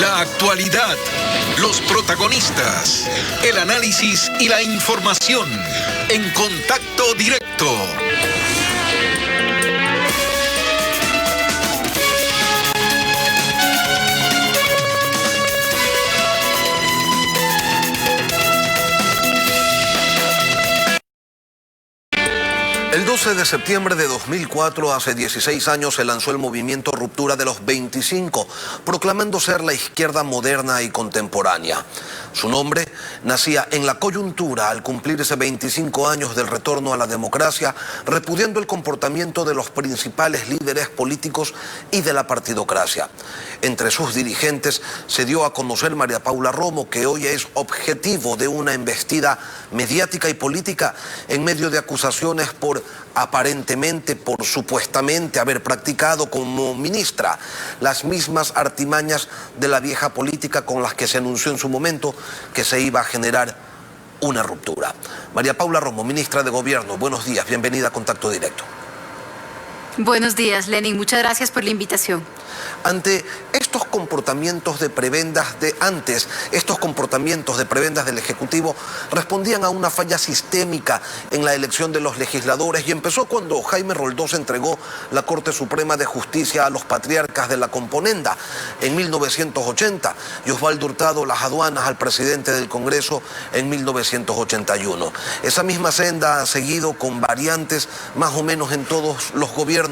La actualidad, los protagonistas, el análisis y la información en Contacto Directo. El 12 de septiembre de 2004, hace 16 años, se lanzó el movimiento Ruptura de los 25, proclamando ser la izquierda moderna y contemporánea. Su nombre nacía en la coyuntura al cumplirse 25 años del retorno a la democracia, repudiando el comportamiento de los principales líderes políticos y de la partidocracia. Entre sus dirigentes se dio a conocer María Paula Romo, que hoy es objetivo de una embestida mediática y política en medio de acusaciones por supuestamente haber practicado como ministra las mismas artimañas de la vieja política con las que se anunció en su momento que se iba a generar una ruptura. María Paula Romo, ministra de Gobierno, buenos días, bienvenida a Contacto Directo. Buenos días, Lenin, muchas gracias por la invitación. Ante estos comportamientos de prebendas del Ejecutivo respondían a una falla sistémica en la elección de los legisladores, y empezó cuando Jaime Roldós entregó la Corte Suprema de Justicia a los patriarcas de la componenda en 1980 y Osvaldo Hurtado las aduanas al presidente del Congreso en 1981. Esa misma senda ha seguido con variantes más o menos en todos los gobiernos.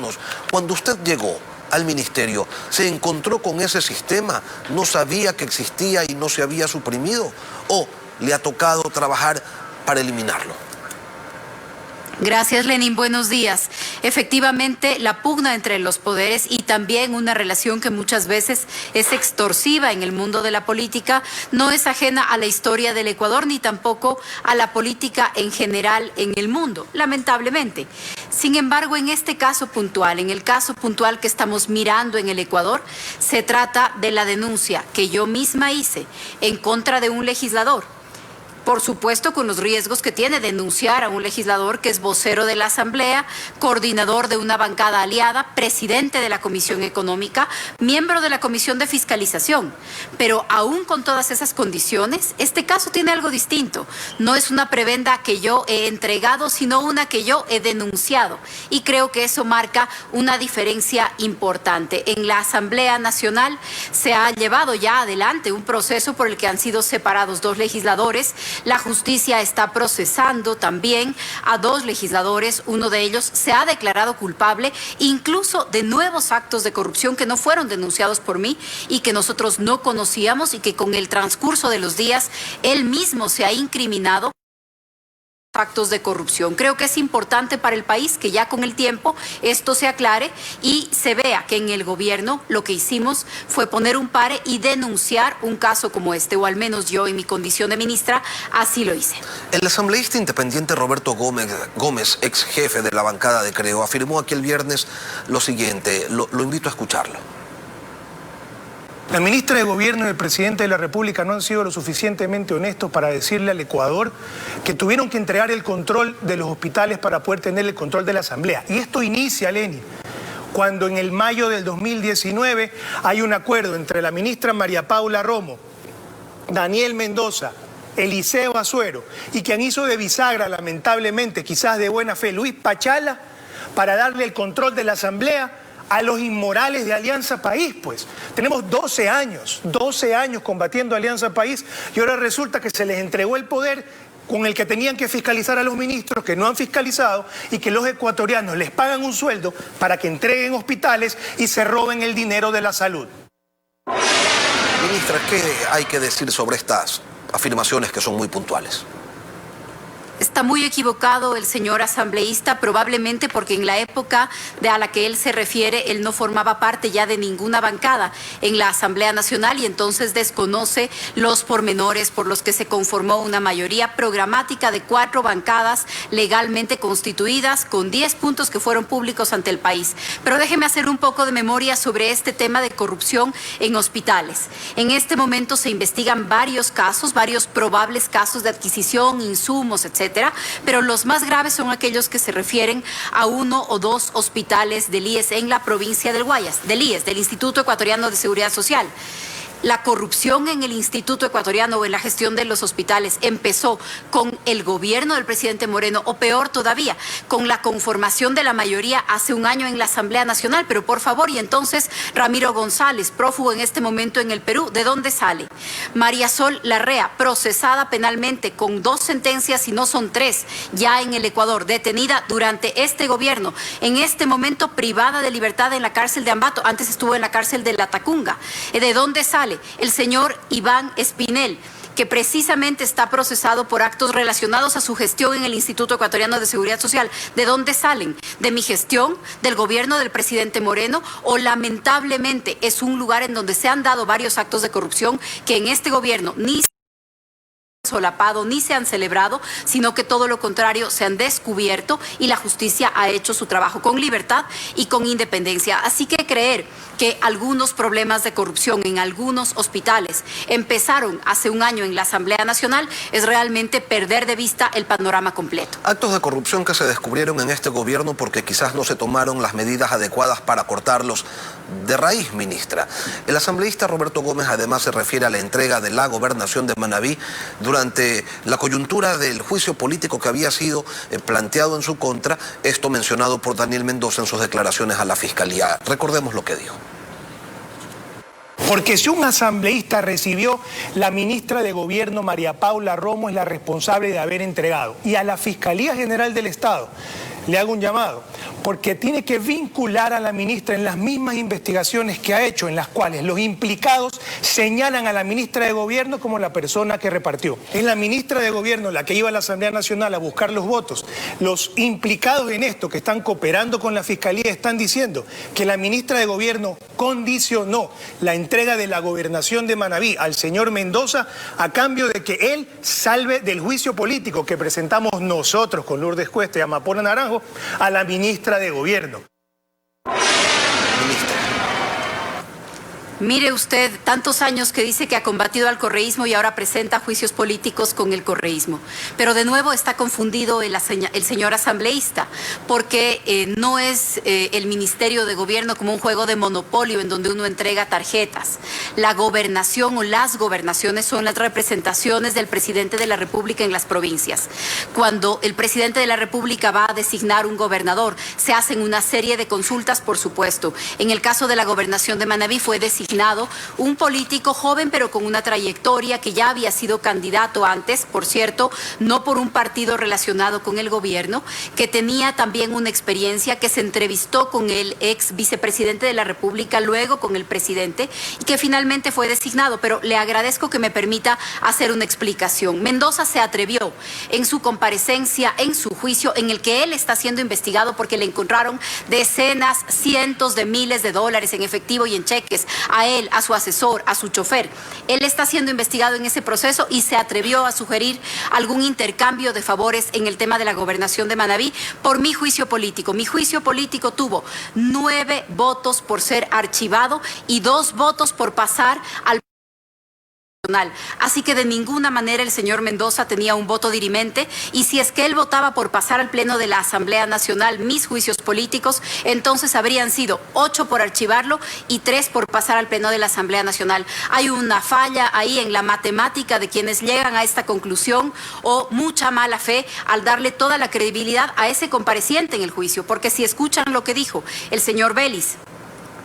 Cuando usted llegó al ministerio, ¿se encontró con ese sistema? ¿No sabía que existía y no se había suprimido? ¿O le ha tocado trabajar para eliminarlo? Gracias, Lenin. Buenos días. Efectivamente, la pugna entre los poderes y también una relación que muchas veces es extorsiva en el mundo de la política no es ajena a la historia del Ecuador ni tampoco a la política en general en el mundo, lamentablemente. Sin embargo, en este caso puntual, en el caso puntual que estamos mirando en el Ecuador, se trata de la denuncia que yo misma hice en contra de un legislador. Por supuesto, con los riesgos que tiene denunciar a un legislador que es vocero de la Asamblea, coordinador de una bancada aliada, presidente de la Comisión Económica, miembro de la Comisión de Fiscalización. Pero aún con todas esas condiciones, este caso tiene algo distinto. No es una prebenda que yo he entregado, sino una que yo he denunciado. Y creo que eso marca una diferencia importante. En la Asamblea Nacional se ha llevado ya adelante un proceso por el que han sido separados dos legisladores. La justicia está procesando también a dos legisladores, uno de ellos se ha declarado culpable incluso de nuevos actos de corrupción que no fueron denunciados por mí y que nosotros no conocíamos y que con el transcurso de los días él mismo se ha incriminado actos de corrupción. Creo que es importante para el país que ya con el tiempo esto se aclare y se vea que en el gobierno lo que hicimos fue poner un pare y denunciar un caso como este, o al menos yo en mi condición de ministra así lo hice. El asambleísta independiente Roberto Gómez, ex jefe de la bancada de Creo, afirmó aquí el viernes lo siguiente, lo invito a escucharlo. La ministra de Gobierno y el presidente de la República no han sido lo suficientemente honestos para decirle al Ecuador que tuvieron que entregar el control de los hospitales para poder tener el control de la Asamblea. Y esto inicia, Lenin, cuando en el mayo del 2019 hay un acuerdo entre la ministra María Paula Romo, Daniel Mendoza, Eliseo Azuero y quien hizo de bisagra, lamentablemente, quizás de buena fe, Luis Pachala, para darle el control de la Asamblea a los inmorales de Alianza País, pues. Tenemos 12 años combatiendo Alianza País y ahora resulta que se les entregó el poder con el que tenían que fiscalizar a los ministros que no han fiscalizado y que los ecuatorianos les pagan un sueldo para que entreguen hospitales y se roben el dinero de la salud. Ministra, ¿qué hay que decir sobre estas afirmaciones que son muy puntuales? Está muy equivocado el señor asambleísta, probablemente porque en la época a la que él se refiere, él no formaba parte ya de ninguna bancada en la Asamblea Nacional y entonces desconoce los pormenores por los que se conformó una mayoría programática de 4 bancadas legalmente constituidas con 10 puntos que fueron públicos ante el país. Pero déjeme hacer un poco de memoria sobre este tema de corrupción en hospitales. En este momento se investigan varios casos, varios probables casos de adquisición, insumos, etcétera, pero los más graves son aquellos que se refieren a 1 o 2 hospitales del IES en la provincia del Guayas, del IES, del Instituto Ecuatoriano de Seguridad Social. La corrupción en el Instituto Ecuatoriano o en la gestión de los hospitales empezó con el gobierno del presidente Moreno, o peor todavía, con la conformación de la mayoría hace un año en la Asamblea Nacional. Pero por favor, y entonces Ramiro González, prófugo en este momento en el Perú, ¿de dónde sale? María Sol Larrea, procesada penalmente con 2 sentencias, y no son 3, ya en el Ecuador, detenida durante este gobierno, en este momento privada de libertad en la cárcel de Ambato, antes estuvo en la cárcel de La Tacunga. ¿De dónde sale? El señor Iván Espinel, que precisamente está procesado por actos relacionados a su gestión en el Instituto Ecuatoriano de Seguridad Social. ¿De dónde salen? ¿De mi gestión? ¿Del gobierno del presidente Moreno? ¿O lamentablemente es un lugar en donde se han dado varios actos de corrupción que en este gobierno ni solapado ni se han celebrado, sino que todo lo contrario, se han descubierto y la justicia ha hecho su trabajo con libertad y con independencia? Así que creer que algunos problemas de corrupción en algunos hospitales empezaron hace un año en la Asamblea Nacional es realmente perder de vista el panorama completo. Actos de corrupción que se descubrieron en este gobierno porque quizás no se tomaron las medidas adecuadas para cortarlos de raíz, ministra. El asambleísta Roberto Gómez además se refiere a la entrega de la gobernación de Manabí durante la coyuntura del juicio político que había sido planteado en su contra, esto mencionado por Daniel Mendoza en sus declaraciones a la Fiscalía. Recordemos lo que dijo. Porque si un asambleísta recibió, la ministra de Gobierno, María Paula Romo, es la responsable de haber entregado. Y a la Fiscalía General del Estado le hago un llamado, porque tiene que vincular a la ministra en las mismas investigaciones que ha hecho, en las cuales los implicados señalan a la ministra de Gobierno como la persona que repartió. Es la ministra de Gobierno la que iba a la Asamblea Nacional a buscar los votos. Los implicados en esto, que están cooperando con la Fiscalía, están diciendo que la ministra de Gobierno condicionó la entrega de la gobernación de Manabí al señor Mendoza a cambio de que él salve del juicio político que presentamos nosotros con Lourdes Cuesta y Amapola Naranjo a la ministra de Gobierno. Mire usted, tantos años que dice que ha combatido al correísmo y ahora presenta juicios políticos con el correísmo. Pero de nuevo está confundido el señor asambleísta, porque no es el Ministerio de Gobierno como un juego de monopolio en donde uno entrega tarjetas. La gobernación o las gobernaciones son las representaciones del presidente de la República en las provincias. Cuando el presidente de la República va a designar un gobernador, se hacen una serie de consultas, por supuesto. En el caso de la gobernación de Manabí fue designado un político joven pero con una trayectoria, que ya había sido candidato antes, por cierto, no por un partido relacionado con el gobierno, que tenía también una experiencia, que se entrevistó con el ex vicepresidente de la República, luego con el presidente, y que finalmente fue designado. Pero le agradezco que me permita hacer una explicación. Mendoza se atrevió en su comparecencia, en su juicio, en el que él está siendo investigado porque le encontraron decenas, cientos de miles de dólares en efectivo y en cheques a él, a su asesor, a su chofer. Él está siendo investigado en ese proceso y se atrevió a sugerir algún intercambio de favores en el tema de la gobernación de Manabí por mi juicio político. Mi juicio político tuvo 9 votos por ser archivado y 2 votos por pasar al nacional. Así que de ninguna manera el señor Mendoza tenía un voto dirimente, y si es que él votaba por pasar al Pleno de la Asamblea Nacional mis juicios políticos, entonces habrían sido 8 por archivarlo y 3 por pasar al Pleno de la Asamblea Nacional. Hay una falla ahí en la matemática de quienes llegan a esta conclusión, o mucha mala fe al darle toda la credibilidad a ese compareciente en el juicio, porque si escuchan lo que dijo el señor Vélez,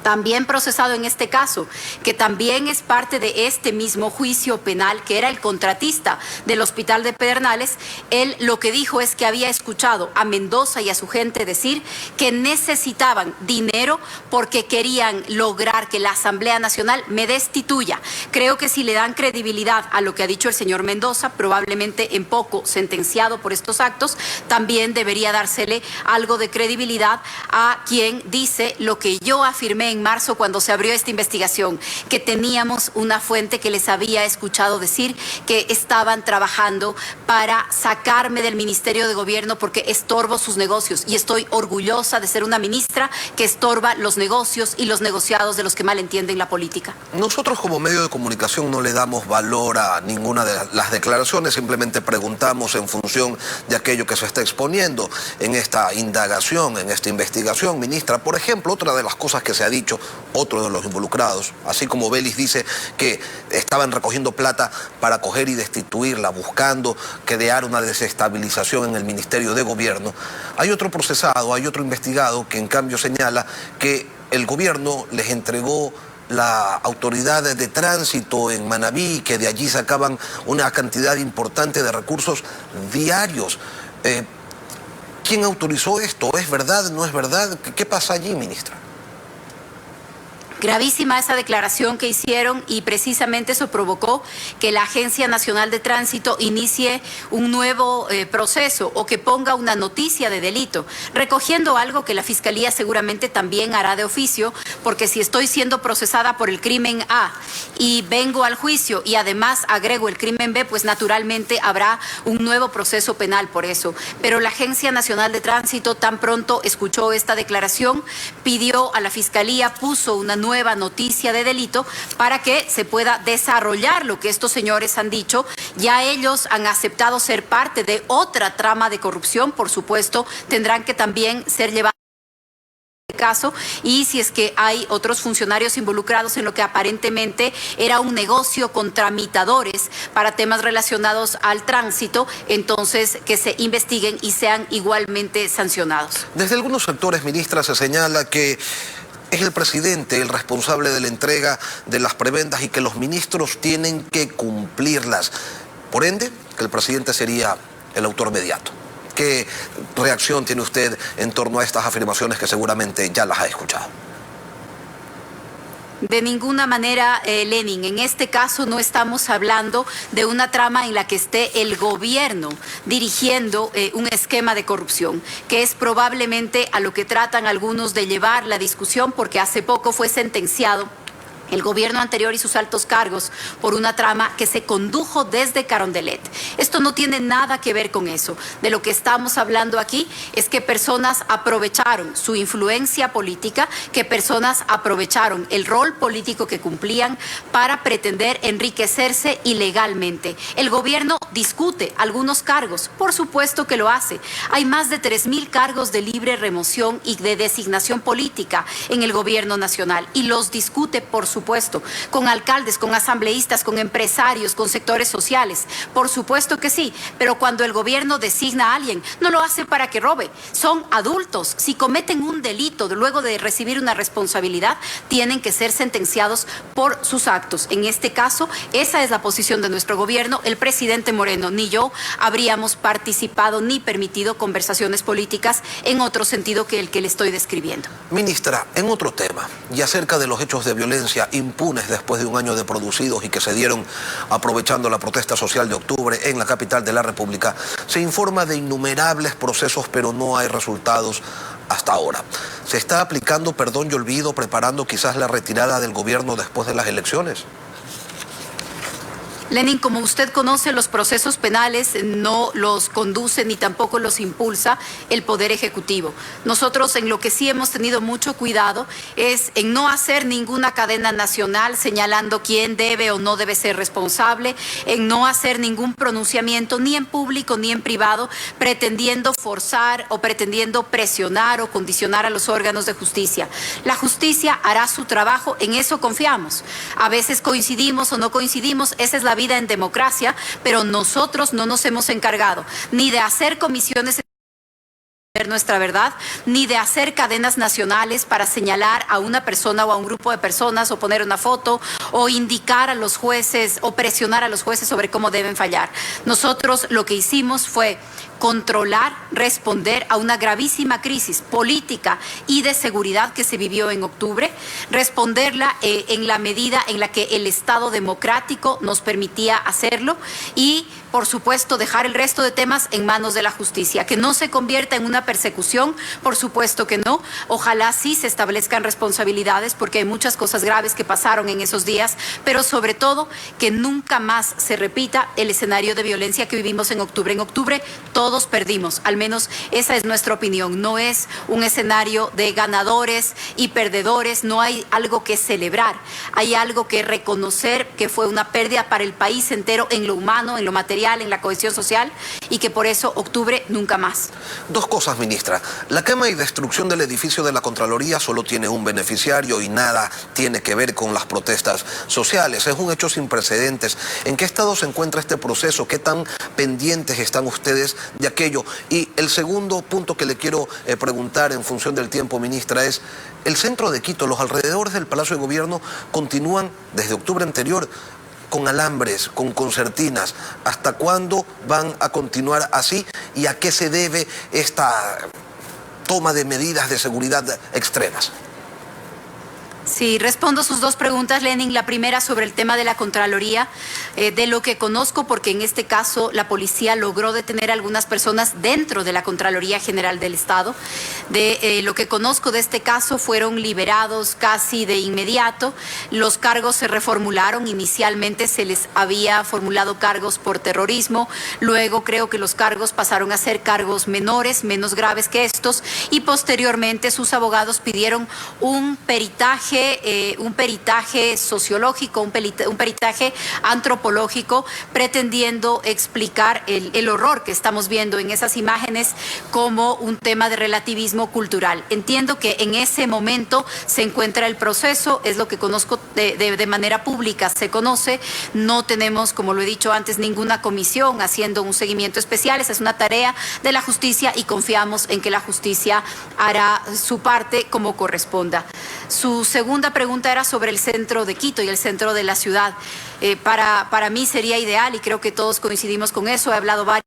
también procesado en este caso, que también es parte de este mismo juicio penal, que era el contratista del Hospital de Pedernales, él lo que dijo es que había escuchado a Mendoza y a su gente decir que necesitaban dinero porque querían lograr que la Asamblea Nacional me destituya. Creo que si le dan credibilidad a lo que ha dicho el señor Mendoza, probablemente en poco sentenciado por estos actos, también debería dársele algo de credibilidad a quien dice lo que yo afirmé en marzo cuando se abrió esta investigación, que teníamos una fuente que les había escuchado decir que estaban trabajando para sacarme del Ministerio de Gobierno porque estorbo sus negocios, y estoy orgullosa de ser una ministra que estorba los negocios y los negociados de los que mal entienden la política. Nosotros como medio de comunicación no le damos valor a ninguna de las declaraciones, simplemente preguntamos en función de aquello que se está exponiendo en esta indagación, en esta investigación, ministra. Por ejemplo, otra de las cosas que se ha dicho dicho, otro de los involucrados, así como Vélez dice que estaban recogiendo plata para coger y destituirla, buscando crear una desestabilización en el Ministerio de Gobierno. Hay otro procesado, hay otro investigado que en cambio señala que el gobierno les entregó la autoridad de tránsito en Manabí, que de allí sacaban una cantidad importante de recursos diarios. ¿Quién autorizó esto? ¿Es verdad? ¿No es verdad? ¿Qué pasa allí, ministra? Gravísima esa declaración que hicieron y precisamente eso provocó que la Agencia Nacional de Tránsito inicie un nuevo proceso o que ponga una noticia de delito, recogiendo algo que la Fiscalía seguramente también hará de oficio, porque si estoy siendo procesada por el crimen A y vengo al juicio y además agrego el crimen B, pues naturalmente habrá un nuevo proceso penal por eso. Pero la Agencia Nacional de Tránsito tan pronto escuchó esta declaración, pidió a la Fiscalía, puso una nueva noticia de delito para que se pueda desarrollar lo que estos señores han dicho. Ya ellos han aceptado ser parte de otra trama de corrupción, por supuesto, tendrán que también ser llevados caso, y si es que hay otros funcionarios involucrados en lo que aparentemente era un negocio con tramitadores para temas relacionados al tránsito, entonces que se investiguen y sean igualmente sancionados. Desde algunos sectores, ministra, se señala que es el presidente el responsable de la entrega de las prebendas y que los ministros tienen que cumplirlas. Por ende, que el presidente sería el autor mediato. ¿Qué reacción tiene usted en torno a estas afirmaciones que seguramente ya las ha escuchado? De ninguna manera, Lenin. En este caso no estamos hablando de una trama en la que esté el gobierno dirigiendo un esquema de corrupción, que es probablemente a lo que tratan algunos de llevar la discusión, porque hace poco fue sentenciado el gobierno anterior y sus altos cargos por una trama que se condujo desde Carondelet. Esto no tiene nada que ver con eso. De lo que estamos hablando aquí es que personas aprovecharon su influencia política, que personas aprovecharon el rol político que cumplían para pretender enriquecerse ilegalmente. El gobierno discute algunos cargos, por supuesto que lo hace. Hay más de 3.000 cargos de libre remoción y de designación política en el gobierno nacional y los discute, por supuesto, con alcaldes, con asambleístas, con empresarios, con sectores sociales. Por supuesto que sí, pero cuando el gobierno designa a alguien, no lo hace para que robe. Son adultos. Si cometen un delito luego de recibir una responsabilidad, tienen que ser sentenciados por sus actos. En este caso, esa es la posición de nuestro gobierno. El presidente Moreno ni yo habríamos participado ni permitido conversaciones políticas en otro sentido que el que le estoy describiendo. Ministra, en otro tema, y acerca de los hechos de violencia impunes después de un año de producidos y que se dieron aprovechando la protesta social de octubre en la capital de la República, se informa de innumerables procesos, pero no hay resultados hasta ahora. ¿Se está aplicando perdón y olvido, preparando quizás la retirada del gobierno después de las elecciones? Lenin, como usted conoce, los procesos penales no los conduce ni tampoco los impulsa el Poder Ejecutivo. Nosotros en lo que sí hemos tenido mucho cuidado es en no hacer ninguna cadena nacional señalando quién debe o no debe ser responsable, en no hacer ningún pronunciamiento ni en público ni en privado pretendiendo forzar o pretendiendo presionar o condicionar a los órganos de justicia. La justicia hará su trabajo, en eso confiamos. A veces coincidimos o no coincidimos, esa es la vida en democracia, pero nosotros no nos hemos encargado ni de hacer comisiones nuestra verdad, ni de hacer cadenas nacionales para señalar a una persona o a un grupo de personas o poner una foto o indicar a los jueces o presionar a los jueces sobre cómo deben fallar. Nosotros lo que hicimos fue controlar, responder a una gravísima crisis política y de seguridad que se vivió en octubre, responderla en la medida en la que el Estado democrático nos permitía hacerlo y, por supuesto, dejar el resto de temas en manos de la justicia. Que no se convierta en una persecución, por supuesto que no. Ojalá sí se establezcan responsabilidades porque hay muchas cosas graves que pasaron en esos días, pero sobre todo que nunca más se repita el escenario de violencia que vivimos en octubre. En octubre todo todos perdimos, al menos esa es nuestra opinión. No es un escenario de ganadores y perdedores, no hay algo que celebrar, hay algo que reconocer que fue una pérdida para el país entero en lo humano, en lo material, en la cohesión social, y que por eso octubre nunca más. Dos cosas, ministra. La quema y destrucción del edificio de la Contraloría solo tiene un beneficiario y nada tiene que ver con las protestas sociales. Es un hecho sin precedentes. ¿En qué estado se encuentra este proceso? ¿Qué tan pendientes están ustedes de aquello? Y el segundo punto que le quiero preguntar en función del tiempo, ministra, es el centro de Quito, los alrededores del Palacio de Gobierno continúan desde octubre anterior con alambres, con concertinas. ¿Hasta cuándo van a continuar así? ¿Y a qué se debe esta toma de medidas de seguridad extremas? Sí, respondo sus dos preguntas, Lenin. La primera sobre el tema de la Contraloría, de lo que conozco, porque en este caso la policía logró detener a algunas personas dentro de la Contraloría General del Estado. De lo que conozco de este caso, fueron liberados casi de inmediato. Los cargos se reformularon. Inicialmente se les había formulado cargos por terrorismo. Luego creo que los cargos pasaron a ser cargos menores, menos graves que estos. Y posteriormente sus abogados pidieron un peritaje sociológico, un peritaje antropológico, pretendiendo explicar el horror que estamos viendo en esas imágenes como un tema de relativismo cultural. Entiendo que en ese momento se encuentra el proceso, es lo que conozco de manera pública, se conoce. No tenemos, como lo he dicho antes, ninguna comisión haciendo un seguimiento especial. Esa es una tarea de la justicia y confiamos en que la justicia hará su parte como corresponda. Su segunda pregunta era sobre el centro de Quito y el centro de la ciudad. Para mí sería ideal, y creo que todos coincidimos con eso, he hablado varias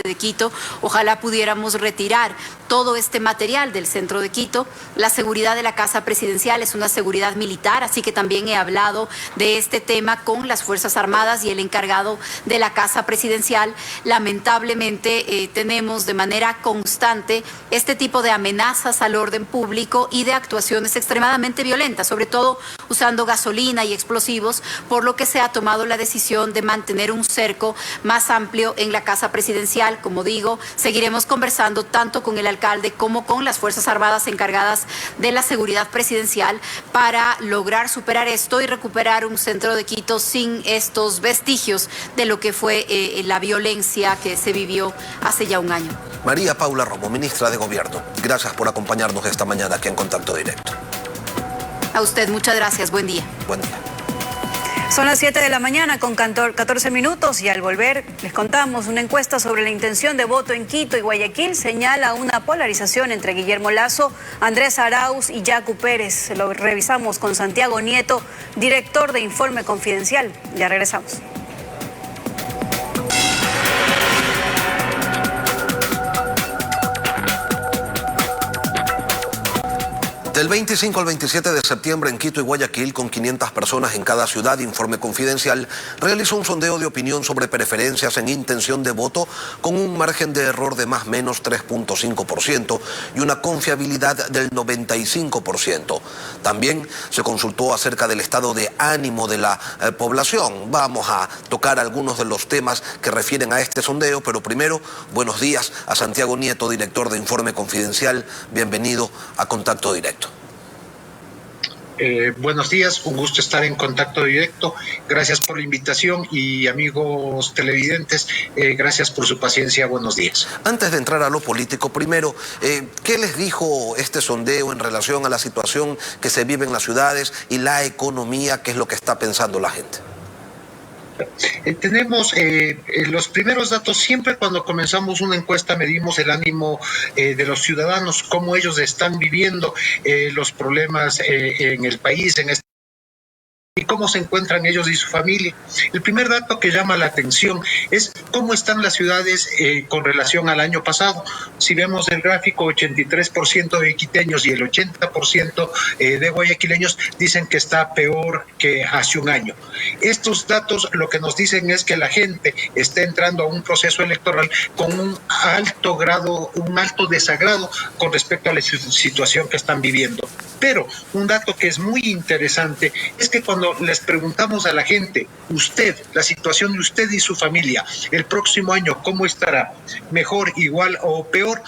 de Quito, ojalá pudiéramos retirar todo este material del centro de Quito. La seguridad de la Casa Presidencial es una seguridad militar, así que también he hablado de este tema con las Fuerzas Armadas y el encargado de la Casa Presidencial. Lamentablemente tenemos de manera constante este tipo de amenazas al orden público y de actuaciones extremadamente violentas, sobre todo usando gasolina y explosivos, por lo que se ha tomado la decisión de mantener un cerco más amplio en la Casa Presidencial. Como digo, seguiremos conversando tanto con el alcalde como con las Fuerzas Armadas encargadas de la seguridad presidencial para lograr superar esto y recuperar un centro de Quito sin estos vestigios de lo que fue la violencia que se vivió hace ya un año. María Paula Romo, ministra de Gobierno, gracias por acompañarnos esta mañana aquí en Contacto Directo. A usted, muchas gracias. Buen día. Buen día. Son las 7 de la mañana con 14 minutos y al volver les contamos una encuesta sobre la intención de voto en Quito y Guayaquil señala una polarización entre Guillermo Lasso, Andrés Arauz y Yacu Pérez. Lo revisamos con Santiago Nieto, director de Informe Confidencial. Ya regresamos. Del 25 al 27 de septiembre en Quito y Guayaquil, con 500 personas en cada ciudad, Informe Confidencial realizó un sondeo de opinión sobre preferencias en intención de voto con un margen de error de más o menos 3.5% y una confiabilidad del 95%. También se consultó acerca del estado de ánimo de la población. Vamos a tocar algunos de los temas que refieren a este sondeo, pero primero, buenos días a Santiago Nieto, director de Informe Confidencial. Bienvenido a Contacto Directo. Buenos días, un gusto estar en Contacto Directo. Gracias por la invitación y amigos televidentes, gracias por su paciencia. Buenos días. Antes de entrar a lo político, primero, ¿qué les dijo este sondeo en relación a la situación que se vive en las ciudades y la economía? ¿Qué es lo que está pensando la gente? Tenemos los primeros datos. Siempre cuando comenzamos una encuesta medimos el ánimo de los ciudadanos, cómo ellos están viviendo los problemas en el país, y cómo se encuentran ellos y su familia. El primer dato que llama la atención es cómo están las ciudades con relación al año pasado. Si vemos el gráfico, 83% de quiteños y el 80% de guayaquileños dicen que está peor que hace un año. Estos datos lo que nos dicen es que la gente está entrando a un proceso electoral con un alto grado, un alto desagrado con respecto a la situación que están viviendo. Pero un dato que es muy interesante es que cuando les preguntamos a la gente, usted, la situación de usted y su familia, el próximo año, ¿cómo estará? ¿Mejor, igual o peor?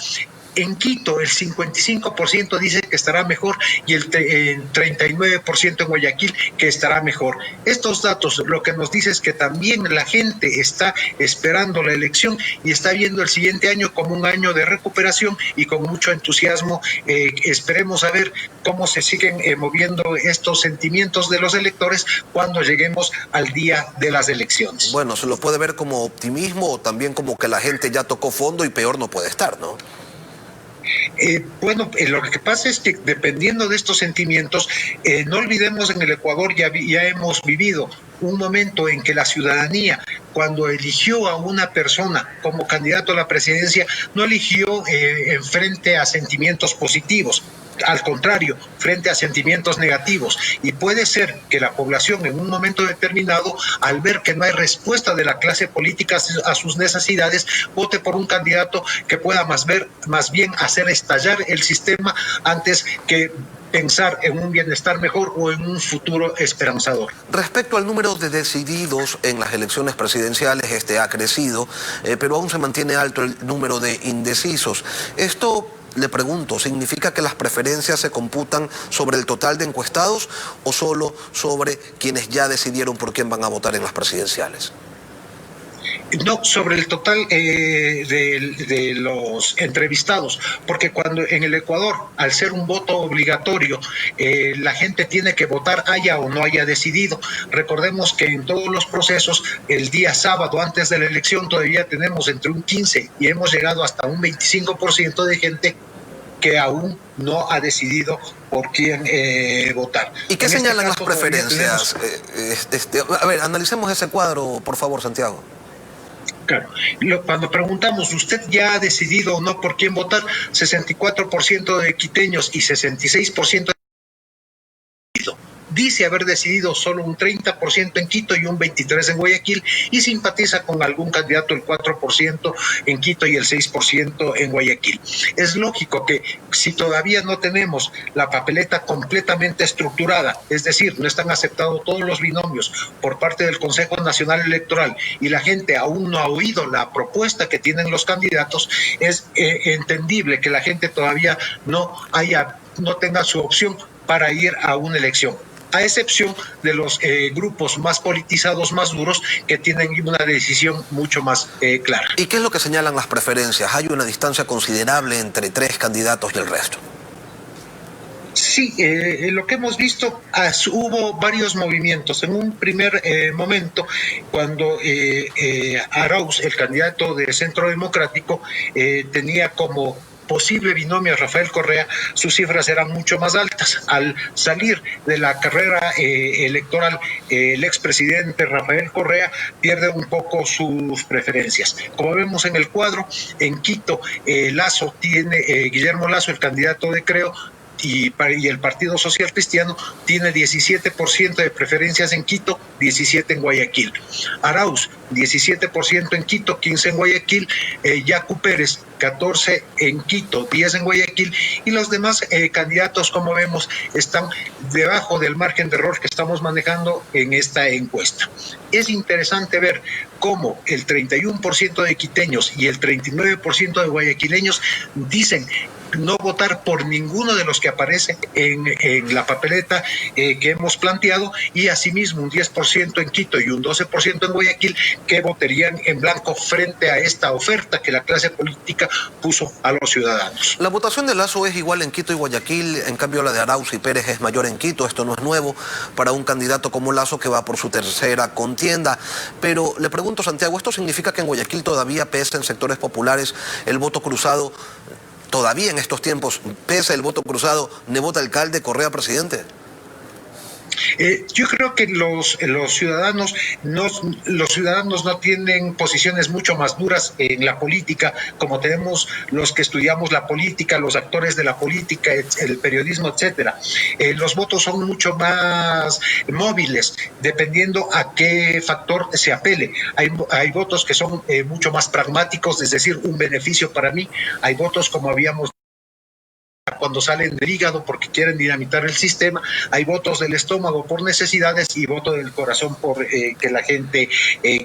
En Quito el 55% dice que estará mejor y el 39% en Guayaquil que estará mejor. Estos datos lo que nos dice es que también la gente está esperando la elección y está viendo el siguiente año como un año de recuperación y con mucho entusiasmo. Esperemos a ver cómo se siguen moviendo estos sentimientos de los electores cuando lleguemos al día de las elecciones. Bueno, se lo puede ver como optimismo o también como que la gente ya tocó fondo y peor no puede estar, ¿no? Lo que pasa es que dependiendo de estos sentimientos, no olvidemos, en el Ecuador ya hemos vivido un momento en que la ciudadanía, cuando eligió a una persona como candidato a la presidencia, no eligió en frente a sentimientos positivos. Al contrario, frente a sentimientos negativos. Y puede ser que la población en un momento determinado, al ver que no hay respuesta de la clase política a sus necesidades, vote por un candidato que pueda más bien hacer estallar el sistema antes que pensar en un bienestar mejor o en un futuro esperanzador. Respecto al número de decididos en las elecciones presidenciales, este ha crecido, pero aún se mantiene alto el número de indecisos. Esto, le pregunto, ¿significa que las preferencias se computan sobre el total de encuestados o solo sobre quienes ya decidieron por quién van a votar en las presidenciales? No, sobre el total de los entrevistados, porque cuando en el Ecuador, al ser un voto obligatorio, la gente tiene que votar haya o no haya decidido. Recordemos que en todos los procesos, el día sábado antes de la elección todavía tenemos entre un 15 y hemos llegado hasta un 25% de gente que aún no ha decidido por quién votar. ¿Y qué señalan las preferencias? A ver, analicemos ese cuadro, por favor, Santiago. Claro, cuando preguntamos, ¿usted ya ha decidido o no por quién votar? 64% de quiteños y 66% dice haber decidido solo un 30% en Quito y un 23% en Guayaquil, y simpatiza con algún candidato el 4% en Quito y el 6% en Guayaquil. Es lógico que si todavía no tenemos la papeleta completamente estructurada, es decir, no están aceptados todos los binomios por parte del Consejo Nacional Electoral y la gente aún no ha oído la propuesta que tienen los candidatos, es entendible que la gente todavía no tenga su opción para ir a una elección, a excepción de los grupos más politizados, más duros, que tienen una decisión mucho más clara. ¿Y qué es lo que señalan las preferencias? ¿Hay una distancia considerable entre 3 candidatos y el resto? Sí, lo que hemos visto, hubo varios movimientos. En un primer momento, cuando Arauz, el candidato de Centro Democrático, tenía como posible binomio Rafael Correa, sus cifras eran mucho más altas. Al salir de la carrera electoral, el expresidente Rafael Correa pierde un poco sus preferencias. Como vemos en el cuadro, en Quito, Guillermo Lasso, el candidato de Creo, y el Partido Social Cristiano, tiene 17% de preferencias en Quito, 17% en Guayaquil. Arauz, 17% en Quito, 15% en Guayaquil. Yacu Pérez, 14% en Quito, 10% en Guayaquil. Y los demás candidatos, como vemos, están debajo del margen de error que estamos manejando en esta encuesta. Es interesante ver cómo el 31% de quiteños y el 39% de guayaquileños dicen no votar por ninguno de los que aparecen en la papeleta que hemos planteado, y asimismo un 10% en Quito y un 12% en Guayaquil que votarían en blanco frente a esta oferta que la clase política puso a los ciudadanos. La votación de Lasso es igual en Quito y Guayaquil, en cambio la de Arauz y Pérez es mayor en Quito. Esto no es nuevo para un candidato como Lasso, que va por su tercera contienda. Pero le pregunto, Santiago, ¿esto significa que en Guayaquil todavía pesa en sectores populares el voto cruzado? ¿Todavía en estos tiempos pesa el voto cruzado, Nebot alcalde, Correa presidente? Yo creo que los ciudadanos no tienen posiciones mucho más duras en la política, como tenemos los que estudiamos la política, los actores de la política, el periodismo, etcétera. Los votos son mucho más móviles, dependiendo a qué factor se apele. Hay votos que son mucho más pragmáticos, es decir, un beneficio para mí. Hay votos, como habíamos cuando salen del hígado porque quieren dinamitar el sistema, hay votos del estómago por necesidades y voto del corazón por que la gente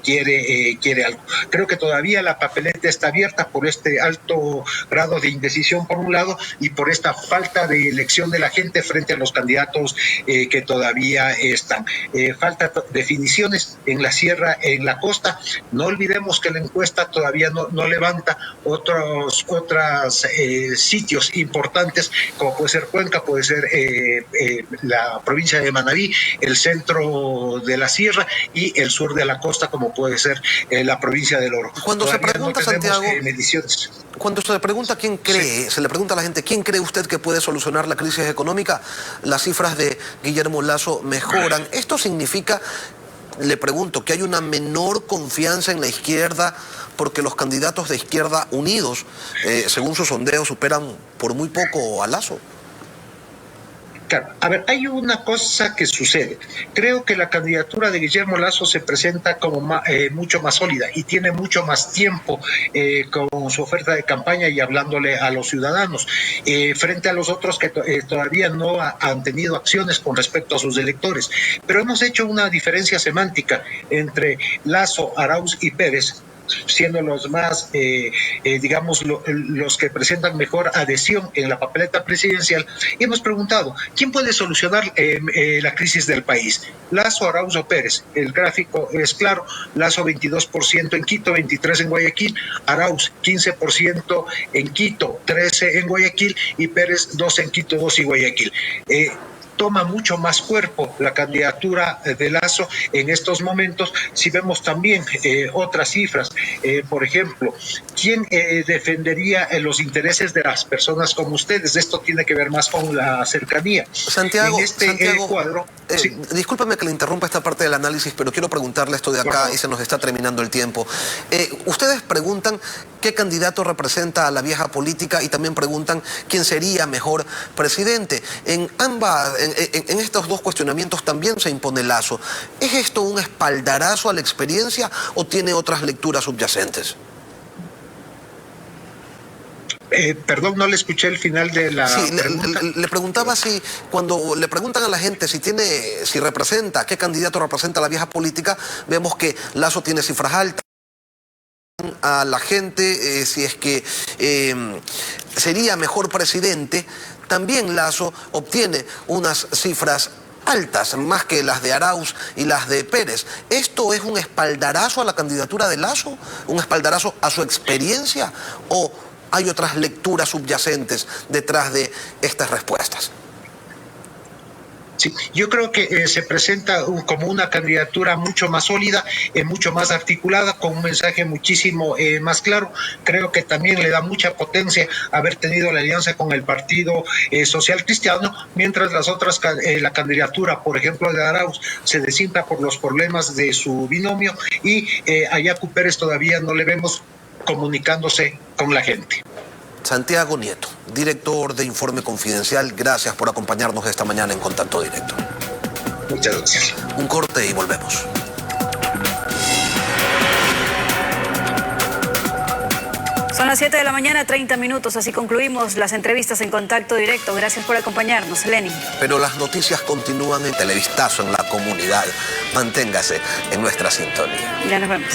quiere algo. Creo que todavía la papeleta está abierta por este alto grado de indecisión por un lado y por esta falta de elección de la gente frente a los candidatos que todavía están. Falta definiciones en la sierra, en la costa. No olvidemos que la encuesta todavía no levanta otros sitios importantes, como puede ser Cuenca, puede ser la provincia de Manabí, el centro de la sierra y el sur de la costa, como puede ser la provincia del Oro. Cuando todavía se pregunta, no tenemos, Santiago, mediciones. Cuando se le pregunta quién cree, sí, se le pregunta a la gente, ¿quién cree usted que puede solucionar la crisis económica? Las cifras de Guillermo Lasso mejoran. ¿Esto significa, le pregunto, que hay una menor confianza en la izquierda porque los candidatos de izquierda unidos, según sus sondeos, superan por muy poco a Lasso? Claro, a ver, hay una cosa que sucede. Creo que la candidatura de Guillermo Lasso se presenta como mucho más sólida y tiene mucho más tiempo con su oferta de campaña y hablándole a los ciudadanos, frente a los otros que todavía no han tenido acciones con respecto a sus electores. Pero hemos hecho una diferencia semántica entre Lasso, Arauz y Pérez, siendo los más, digamos, los que presentan mejor adhesión en la papeleta presidencial, y hemos preguntado, ¿quién puede solucionar la crisis del país? Lasso, Arauz o Pérez. El gráfico es claro, Lasso 22% en Quito, 23% en Guayaquil, Arauz 15% en Quito, 13% en Guayaquil, y Pérez 2% en Quito, 2% en Guayaquil. Toma mucho más cuerpo la candidatura de Lasso en estos momentos. Si vemos también otras cifras, por ejemplo, ¿quién defendería los intereses de las personas como ustedes? Esto tiene que ver más con la cercanía. Santiago, en este cuadro... Sí. Discúlpame que le interrumpa esta parte del análisis, pero quiero preguntarle esto de acá y se nos está terminando el tiempo. Ustedes preguntan qué candidato representa a la vieja política y también preguntan quién sería mejor presidente. En estos dos cuestionamientos también se impone Lasso. ¿Es esto un espaldarazo a la experiencia o tiene otras lecturas subyacentes? Perdón, no le escuché el final de la pregunta. Le preguntaba si cuando le preguntan a la gente si representa, qué candidato representa a la vieja política, vemos que Lasso tiene cifras altas. A la gente si es que sería mejor presidente, también Lasso obtiene unas cifras altas, más que las de Arauz y las de Pérez. ¿Esto es un espaldarazo a la candidatura de Lasso? ¿Un espaldarazo a su experiencia? ¿O hay otras lecturas subyacentes detrás de estas respuestas? Sí, yo creo que se presenta como una candidatura mucho más sólida, mucho más articulada, con un mensaje muchísimo más claro. Creo que también le da mucha potencia haber tenido la alianza con el Partido Social Cristiano, mientras las otras, la candidatura, por ejemplo, de Arauz, se desinta por los problemas de su binomio, y a Yacu Pérez todavía no le vemos comunicándose con la gente. Santiago Nieto, director de Informe Confidencial, gracias por acompañarnos esta mañana en Contacto Directo. Muchas gracias. Un corte y volvemos. Son las 7 de la mañana, 30 minutos. Así concluimos las entrevistas en Contacto Directo. Gracias por acompañarnos, Lenin. Pero las noticias continúan en Televistazo, en la comunidad. Manténgase en nuestra sintonía. Ya nos vemos.